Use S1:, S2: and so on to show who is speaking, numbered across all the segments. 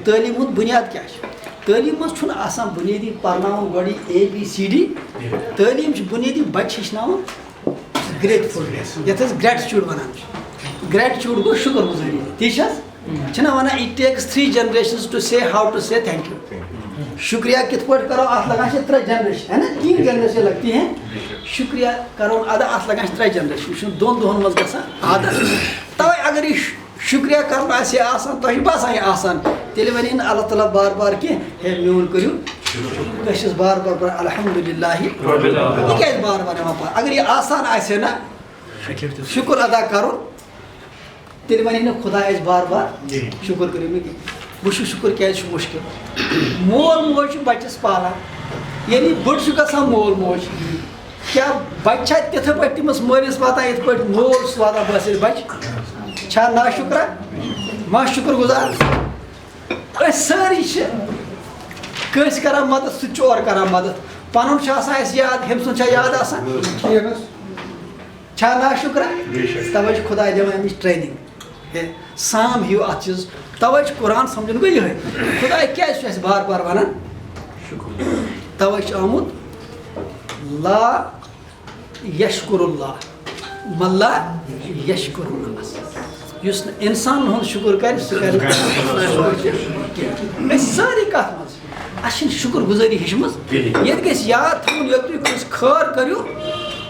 S1: تعلیم ہند بنیاد کیا تعلیم مز آسان بنیادی پرناون گوڑی ABCD تعلیم بنیادی بچہ ہچناون گریٹفل یتھ گریٹچیوڈ ونان گریٹچیوڈ گو شکر گزاری ٹھیک چھنا ونان اٹ ٹیکس 3 generations ٹو سے ہاؤ ٹو سے تھینک یو شکریہ کت پہ کرو ات لگان 3 جنریشن ہے نا 3 جنریشن لگتی ہیں شکریہ کرو ادا ات لگان 3 جنریشن یہ 2 دہن مز گژھان عادت توے اگر یہ شکریہ کرنا آسہِ آسان تۄہہِ باسان یہِ آسان تیٚلہِ وَنہِ نہٕ اللہ تعالیٰ بار بار کینٛہہ ہے میون کٔرِو أسۍ چھِس بار بار پَران الحمدُاللہ یہِ کیٛازِ بار بار یِوان پَران اگر یہِ آسان آسہِ نا شُکُر ادا کَرُن تیٚلہِ وَنہِ نہٕ خۄدا اَسہِ بار بار شُکُر کٔرِو نہٕ کینٛہہ وٕچھِو شُکُر کیٛازِ چھُ مُشکِل مول موج چھُ بَچَس پالان ییٚلہِ یہِ بٔڑ چھُ گژھان مول موج کیٛاہ بَچہِ چھا تِتھَے پٲٹھۍ تٔمِس مٲلِس واتان یِتھ پٲٹھۍ مول چھُس واتان بَس أسۍ بَچہِ چھا نا شُکرا ما شُکر گُزار أسۍ سٲری چھِ کٲنٛسہِ کَران مدد سُہ تہِ چھُ اورٕ کَران مدد پَنُن چھُ آسان اَسہِ یاد ہُمۍ سُنٛد چھا یاد آسان چھا نا شُکرا تَوَے چھُ خۄداے دِوان أمِس ٹرٛینِنٛگ ہے سام ہیوٗ اَتھ چیٖز تَوَے چھُ قرآن سَمجھُن گوٚو یِہوٚے خۄداے کیٛازِ چھُ اَسہِ بار بار وَنان تَوَے چھُ آمُت لا یشکُر اللہ ملا یشکُر اللہ یُس نہٕ اِنسان ہُنٛد شُکُر کَرِ سُہ کَرِ نہٕ أسۍ سٲری کَتھ منٛز اَسہِ چھِنہٕ شُکُر گُزٲری ہیٚچھمٕژ ییٚتہِ گژھِ یاد تھاوُن ییٚلہِ تُہۍ کٲنٛسہِ خٲر کٔرِو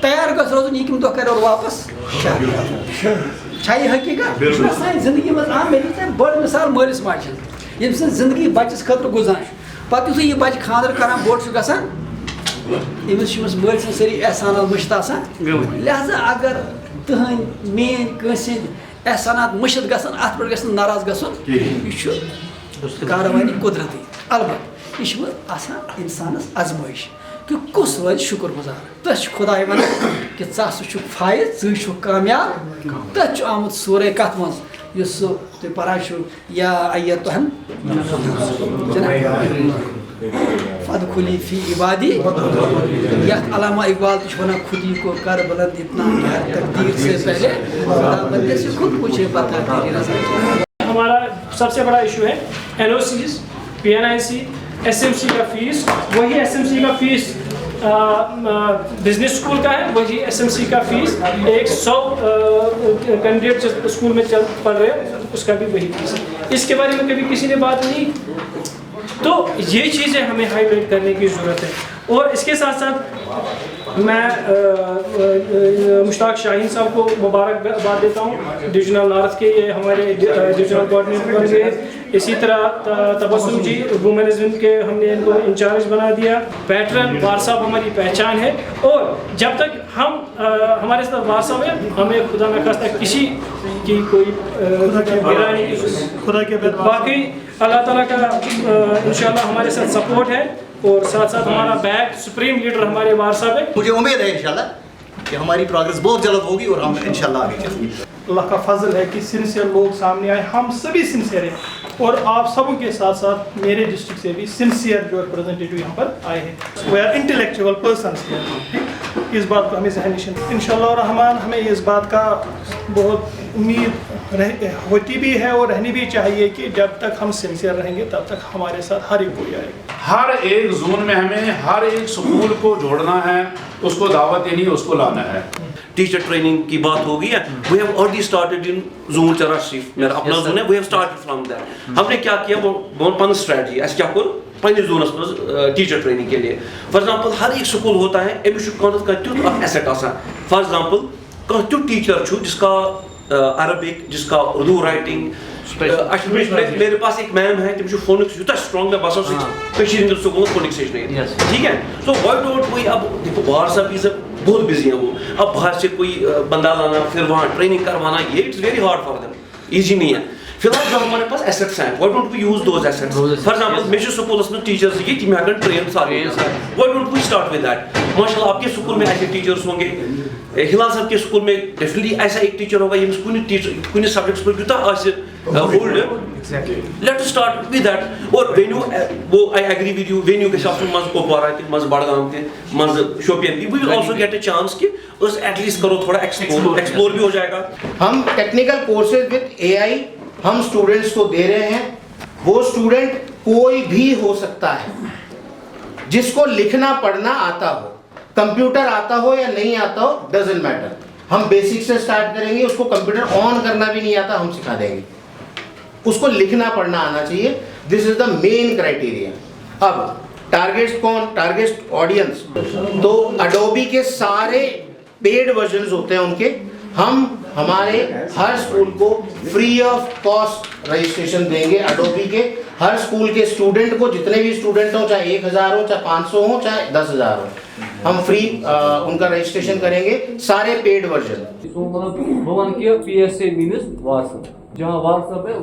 S1: تیار گژھِ روزُن یہِ کَمہِ دۄہ کَرِ اورٕ واپَس چھا یہِ حقیٖقت یہِ چھُنہ سانہِ زندگی منٛز مےٚ دِژ تۄہہِ بٔڑ مِثال مٲلِس ماجہِ ہٕنٛز ییٚمہِ سٕنٛز زندگی بَچَس خٲطرٕ گُزاران چھُ پَتہٕ یُتھُے یہِ بَچہِ خانٛدر کَران بوٚڑ چھُ گژھان أمِس چھِ أمِس مٲلۍ سٕنٛدۍ سٲری احسانات مٔشِتھ آسان لہذا اگر تٕہٕنٛدۍ میٛٲنۍ کٲنٛسہِ ہٕنٛدۍ احسانات مٔشِتھ گژھن اَتھ پٮ۪ٹھ گژھِ نہٕ ناراض گژھُن یہِ چھُ کاروٲنی قُدرتی البتہ یہِ چھِ وۄنۍ آسان اِنسانَس آزمٲیش کہِ کُس روزِ شُکُر گُزار تٔتھۍ چھُ خۄداے وَنان کہِ ژٕ ہسا چھُکھ فٲیِض ژٕے چھُکھ کامیاب تٔتھۍ چھُ آمُت سورُے کَتھ منٛز یُس سُہ تُہۍ پَران چھُو یا اَیتُہَن فَدخُلی فی عبادی یَتھ علامہ اقبال تہِ چھُ وَنان خُدی کو کر بلند اتنا کہ ہر تقدیر سے پہلے خدا بندے سے خود پوچھے بتا تیری رضا.
S2: ہمارا سب سے بڑا ایشو ہے NOCs PNIC SMC کا فیس وہی SMC کا فیس بزنس اسکول کا ہے وہی SMC کا فیس 100 کینڈیڈیٹ جو اسکول میں پڑھ رہے ہیں اس کا بھی وہی فیس ہے. اس کے بارے میں کبھی کسی نے بات نہیں تو یہ چیزیں ہمیں ہائی لائٹ کرنے کی ضرورت ہے. اور اس کے ساتھ ساتھ میں مشتاق شاہین صاحب کو مبارکباد دیتا ہوں ڈویژنل نارتھ کے یہ ہمارے ڈویژنل کوآرڈینیٹر بن گئے. اسی طرح تبسم جی وومنزم کے ہم نے ان کو انچارج بنا دیا. پیٹرن وار صاحب ہماری پہچان ہے اور جب تک ہم ہمارے ساتھ وار صاحب ہیں ہمیں خدا نخواستہ کسی کی کوئی گرانی کی باقی اللہ تعالیٰ کا انشاءاللہ ہمارے ساتھ سپورٹ ہے اور ساتھ ساتھ ہمارا بیک سپریم لیڈر ہمارے وار صاحب ہے.
S3: مجھے امید ہے انشاءاللہ کہ ہماری پروگرس بہت جلد ہوگی اور ہم انشاءاللہ آگے چلیں گے.
S4: اللہ کا فضل ہے کہ سنسیئر لوگ سامنے آئے ہم سبھی سنسیئر ہیں اور آپ سبوں کے ساتھ ساتھ میرے ڈسٹرکٹ سے بھی سنسیئر جو ریپرزینٹیٹیو یہاں پر آئے ہیں. وی آر انٹلیکچوئل پرسنس اس بات کو ہمیں ذہن نشین انشاءاللہ الرحمن ہمیں اس بات کا بہت امید ہوتی بھی ہے اور رہنی بھی چاہیے کہ جب تک ہم سنسیئر رہیں گے تب تک ہمارے ساتھ ہر ایک کوئی آئے گا.
S5: ہر ایک زون میں ہمیں ہر ایک سکول کو جوڑنا ہے اس کو دعوت دینی ہے اس کو لانا ہے.
S6: ٹیچر ٹریننگ کی بات ہوگی ہے we have already started in zone Charar Sharif میرا اپنا زون ہے we have started from that. ہم نے کیا کیا وہ پن اسٹریٹجی اس کیا کور پنس زونس مز ٹیچر ٹریننگ کے لیے. فار ایگزامپل ہر ایک سکول ہوتا ہے امس کانس تیت ایسٹ آسان. فار ایگزامپل کانٛہہ تیُتھ ٹیچر چھُ جس کا عربک جس کا اردو رائٹنگ میرے پاس ایک میم ہے تم فونکس یوتہ سٹرانگ میں باسان سکول فونکس ہیچن ٹھیک ہے. سو وائی ڈونٹ وی اب دیکھو باہر صاحب یہ سب بہت بزی ہیں وہ اب باہر سے کوئی بندہ لانا پھر وہاں ٹریننگ کروانا یہ it's very hard for them easy نہیں ہے. فی الحال جو ہمارے پاس ایسٹس ہیں why don't we use those assets. For example میرے سکولس میں ٹیچرس یہ تم ہیکن ٹرین سارے why don't we start with that. ماشاء اللہ آپ کے اسکول میں ایسے ٹیچرس ہوں گے. ہلال صاحب کے اسکول میں ڈیفینیٹلی ایسا ایک ٹیچر ہوگا یمس کُنہِ سبجیکٹس پر یوٗتاہ آسہِ hold let us start with that. اور وینیو وہ I agree with you venue گژھِ آسُن منٛزٕ کُپوارہ تہِ منٛزٕ بڈگام تہِ منٛزٕ شوپین تہِ. We will also get a chance کہ اس ایٹ لیسٹ کرو تھوڑا ایکسپلور بھی ہو جائے گا.
S7: ہم ٹیکنیکل کورسز وتھ AI ہم اسٹوڈنٹس کو دے رہے ہیں وہ اسٹوڈنٹ کوئی بھی ہو سکتا ہے جس کو لکھنا پڑھنا آتا ہو, کمپیوٹر آتا ہو یا نہیں آتا ہو, ڈزنٹ میٹر. ہم بیسک سے اسٹارٹ کریں گے, اس کو کمپیوٹر آن کرنا بھی نہیں آتا ہم سکھا دیں گے, اس کو لکھنا پڑھنا آنا چاہیے. دس از دا مین کرائٹیریا. اب ٹارگیٹ کون, ٹارگیٹ آڈینس, تو اڈوبی کے سارے پیڈ ورژنز ہوتے ہیں ان کے. ہم ہمارے ہر اسکول کو فری آف کاسٹ رجسٹریشن دیں گے اڈوبی کے. ہر اسکول کے اسٹوڈنٹ کو, جتنے بھی اسٹوڈنٹ ہوں, چاہے 1000 ہو, چاہے 500 ہوں, چاہے 10,000 ہو, ہم فری ان کا رجسٹریشن کریں گے, سارے پیڈ ورژن.
S8: بھون کہ پی ایس اے مینس واٹس جہاں واٹس ایپ ہے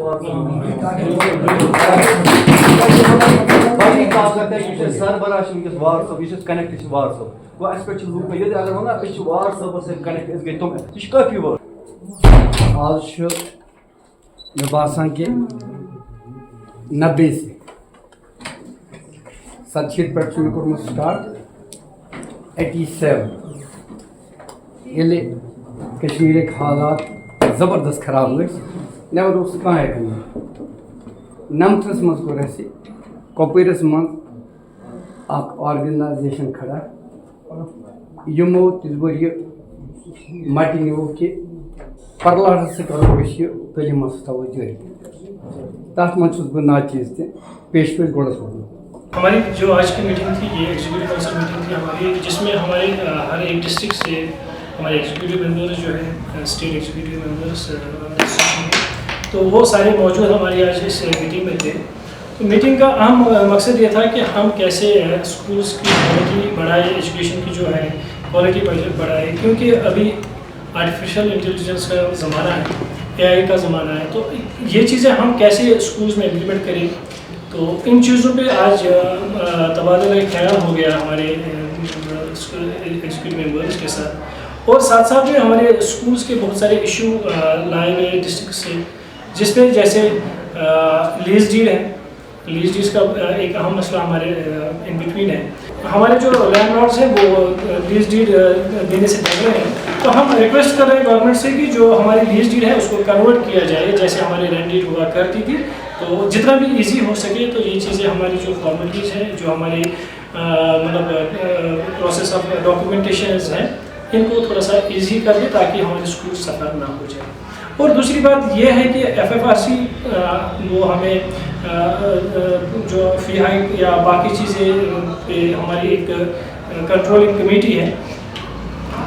S8: باقی کاغذ ہے یہ سربراہ ونکس واٹس ایپ یہ کنیکٹ واٹس ایپ گو اس پہ لوگ یہ اگر ونان اس واٹس ایپ سے کنیکٹ اس گئی تم یہ کافی ورک.
S9: آج مے باسان کہ 90 سے 70 پہ مے کورمت سٹارٹ 87 ییٚلہِ کشمیٖرٕکۍ حالات زبردست خراب گٔے نٮ۪بر اوس کانٛہہ ہٮ۪کان یِتھ. 90 منٛز کوٚر اَسہِ کۄپوٲرِس منٛز اکھ آرگنایزیشن کھڑا یِمو تِژ پھِر یہِ مٹہِ نیوٗ کہِ پرلاٹس سۭتۍ کرو أسۍ یہِ تعلیٖم منٛز تھاوو جٲری. تتھ منٛز چھُس بہٕ ناچیز تہِ پیش گۄڈس ووٚنمُت.
S2: ہماری جو آج کی میٹنگ تھی یہ ایگزیکٹو کونسل میٹنگ تھی ہماری, جس میں ہمارے ہر ایک ڈسٹرکٹ سے ہمارے ایگزیکٹو ممبرز جو ہیں, اسٹیٹ ایگزیکٹو ممبرس تو وہ سارے موجود ہماری آج اس میٹنگ میں تھے. تو میٹنگ کا اہم مقصد یہ تھا کہ ہم کیسے اسکولس کی کوالٹی بڑھائے, ایجوکیشن کی جو ہے کوالٹی بڑھائے, کیونکہ ابھی آرٹیفیشیل انٹیلیجنس کا زمانہ ہے, اے آئی کا زمانہ ہے, تو یہ چیزیں ہم کیسے اسکولس میں امپلیمنٹ کریں. تو ان چیزوں پہ آج تبادلہ خیال ہو گیا ہمارے ایگزیکٹو ممبرس کے ساتھ, اور ساتھ ساتھ میں ہمارے اسکولس کے بہت سارے ایشو لائے گئے ڈسٹرکٹ سے, جس میں جیسے لیز ڈیڈ ہے. لیز ڈیڈس کا ایک اہم مسئلہ ہمارے ان بٹوین ہے. ہمارے جو لینڈ لارڈس ہیں وہ لیز ڈیڈ دینے سے ڈر رہے ہیں, تو ہم ریکویسٹ کر رہے ہیں گورنمنٹ سے کہ جو ہماری لیز ڈیڈ ہے اس کو کنورٹ کیا جائے جیسے ہماری لینڈ ڈیڈ ہوا کرتی تھی. تو جتنا بھی ایزی ہو سکے تو یہ چیزیں ہماری جو فارمیلٹیز ہیں, جو ہماری مطلب پروسیس آف ڈاکیومنٹیشنز ہیں, ان کو تھوڑا سا ایزی کر دیں تاکہ ہمارے اسکول سفر نہ ہو جائے. اور دوسری بات یہ ہے کہ FFRC وہ ہمیں جو فی ہائیک یا باقی چیزیں پہ ہماری ایک کنٹرولنگ کمیٹی ہے,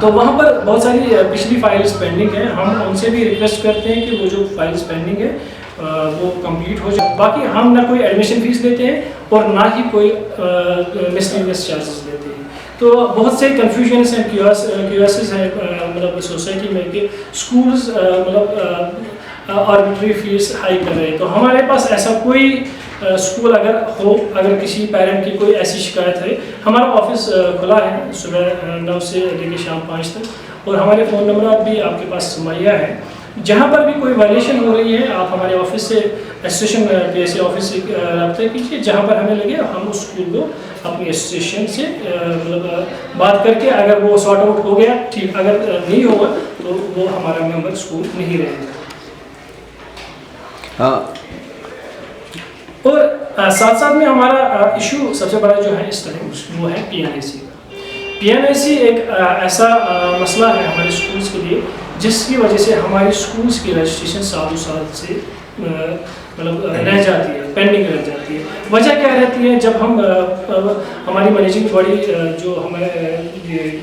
S2: تو وہاں پر بہت ساری پچھلی فائلز پینڈنگ ہیں. ہم ان سے بھی ریکویسٹ کرتے ہیں کہ وہ جو فائلز پینڈنگ ہے وہ کمپلیٹ ہو جائے. باقی ہم نہ کوئی ایڈمیشن فیس لیتے ہیں اور نہ ہی کوئی مسلینیس چارجز لیتے ہیں. تو بہت سے کنفیوژنس ہیں, کیوسز ہیں مطلب سوسائٹی میں کہ اسکولز مطلب آربیٹری فیس ہائی کر رہے ہیں. تو ہمارے پاس ایسا کوئی اسکول اگر کسی پیرنٹ کی کوئی ایسی شکایت ہے, ہمارا آفس کھلا ہے صبح 9 سے لے کے شام 5 تک, اور ہمارے فون نمبرات بھی آپ کے پاس مہیا ہے. جہاں پر بھی کوئی وائلیشن ہو رہی ہے آپ ہمارے آفس سے ایسوسیشن PSA آفس سے رابطہ کیجیے. جہاں پر ہمیں لگے ہم اس اسکول کو اپنی ایسوسیشن سے مطلب بات کر کے اگر وہ سارٹ آؤٹ ہو گیا ٹھیک, اگر نہیں ہوگا تو وہ ہمارا ممبر اسکول نہیں رہے گا.
S9: ہاں,
S2: اور ساتھ ساتھ میں ہمارا ایشو سب سے بڑا جو ہے اس ٹائم وہ ہے PNIC. PNIC ایک ایسا مسئلہ ہے ہمارے اسکولس کے لیے جس کی وجہ سے ہماری اسکولس کی رجسٹریشن سالوں سال سے مطلب رہ جاتی ہے, پینڈنگ رہ جاتی ہے. وجہ کیا رہتی ہے, جب ہم ہماری مینیجنگ باڈی جو ہمیں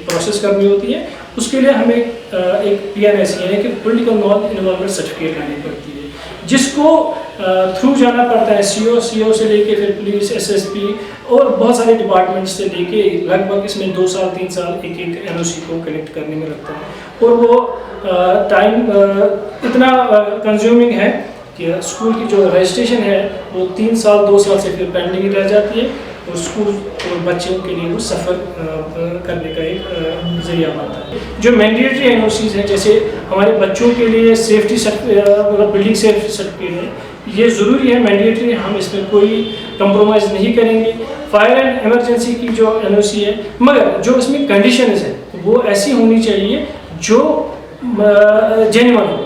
S2: پروسیس کرنی ہوتی ہے اس کے لیے ہمیں ایک PNIC یعنی کہ پولیٹیکل نان انوالومنٹ سرٹیفکیٹ لانی پڑتی ہے, جس کو تھرو جانا پڑتا ہے CO سے لے کے پھر پولیس SSP اور بہت سارے ڈپارٹمنٹ سے لے کے لگ بھگ اس میں 2 سال 3 سال ایک NOC کو کلیکٹ کرنے میں لگتا ہے. اور وہ ٹائم اتنا کنزیومنگ ہے کہ اسکول کی جو رجسٹریشن ہے وہ 3 سال 2 سال سے پھر پینڈنگ رہ جاتی ہے, اور اسکول اور بچوں کے لیے وہ سفر کرنے کا ایک ذریعہ بنتا ہے. جو مینڈیٹری NOCs ہیں جیسے ہمارے بچوں کے لیے سیفٹی مطلب بلڈنگ سیفٹی سرٹیفکیٹ ہے, یہ ضروری ہے, مینڈیٹری, ہم اس میں کوئی کمپرومائز نہیں کریں گے. فائر اینڈ ایمرجنسی کی جو NOC ہے, مگر جو اس میں کنڈیشنز ہیں وہ ایسی ہونی چاہیے جو جینوئن ہو.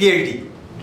S3: PhD।